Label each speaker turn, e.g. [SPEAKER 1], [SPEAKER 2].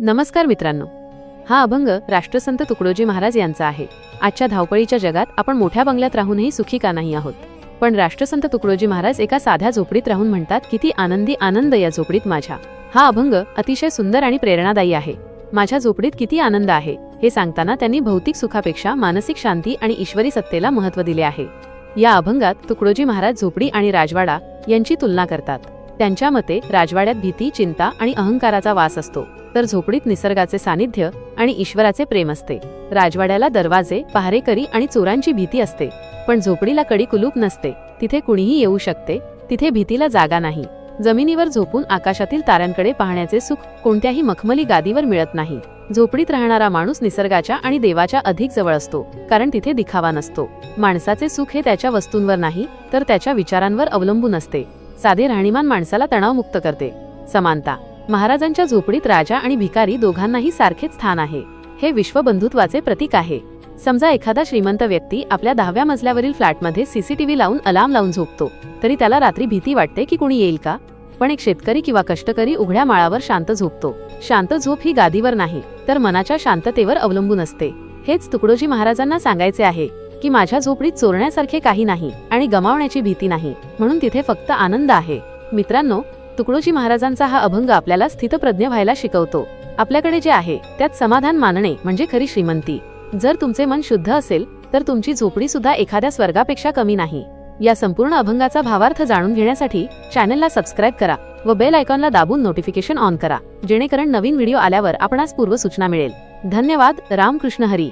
[SPEAKER 1] नमस्कार मित्रांनो, हा अभंग राष्ट्रसंत तुकडोजी महाराज यांचा आहे। आजच्या धावपळीच्या जगात आपण मोठ्या बंगल्यात राहूनही सुखी का नाही आहोत, पण राष्ट्रसंत तुकडोजी महाराज एका साध्या झोपडीत राहून म्हणतात, किती आनंदी आनंद या झोपडीत माझ्या। हा अभंग अतिशय सुंदर आणि प्रेरणादायी आहे। माझ्या झोपडीत किती आनंद आहे हे सांगताना त्यांनी भौतिक सुखापेक्षा मानसिक शांती आणि ईश्वरी सत्तेला महत्त्व दिले आहे। या अभंगात तुकडोजी महाराज झोपडी आणि राजवाडा यांची तुलना करतात। त्यांच्या मते राजवाड्यात भीती, चिंता आणि अहंकाराचा वास असतो, तर झोपडीत निसर्गाचे सानिध्य आणि ईश्वराचे प्रेम असते। राजवाड्याला दरवाजे, पहारेकरी आणि चोरांची भीती असते, पण झोपडीला कडी कुलूप नसते। तिथे कुणीही येऊ शकते, तिथे भीतीला जागा नाही। जमिनीवर झोपून आकाशातील ताऱ्यांकडे पाहण्याचे सुख कोणत्याही मखमली गादीवर मिळत नाही। झोपडीत राहणारा माणूस निसर्गाच्या आणि देवाच्या अधिक जवळ असतो, कारण तिथे दिखावा नसतो। माणसाचे सुख हे त्याच्या वस्तूंवर नाही, तर त्याच्या विचारांवर अवलंबून असते। साधे राहणीमान माणसाला तणावमुक्त करते। समानता। महाराजांच्या झोपडीत राजा आणि भिकारी दोघांनाही सारखेच स्थान आहे। हे विश्वबंधुत्वाचे प्रतीक आहे। समजा एखादा श्रीमंत व्यक्ती आपल्या 10व्या मजल्यावरील फ्लॅटमध्ये सीसीटीव्ही लावून अलार्म लावून झोपतो, तरी त्याला रात्री भीती वाटते की कुणी येईल का? पण एक शेतकरी किंवा कष्टकरी उघड्या माळावर शांत झोपतो। शांत झोप ही गादीवर नाही, तर मनाच्या शांततेवर अवलंबून असते। हेच तुकडोजी महाराजांना सांगायचे आहे की माझ्या झोपडीत चोरण्यासारखे काही नाही आणि गमावण्याची भीती नाही, म्हणून तिथे फक्त आनंद आहे। मित्रांनो, तुकडोजी महाराजांचा हा अभंग आपल्याला स्थितप्रज्ञ व्हायला शिकवतो। आपल्याकडे जे आहे त्यात समाधान मानणे म्हणजे खरी श्रीमंती। जर तुमचे मन शुद्ध असेल तर तुमची झोपडी सुद्धा एखाद्या स्वर्गापेक्षा कमी नाही। या संपूर्ण अभंगाचा भावार्थ जाणून घेण्यासाठी चॅनलला सबस्क्राइब करा व बेल आयकॉनला दाबून नोटिफिकेशन ऑन करा, जेणेकरून नवीन व्हिडिओ आल्यावर आपणास पूर्वसूचना मिळेल। धन्यवाद। रामकृष्ण हरी।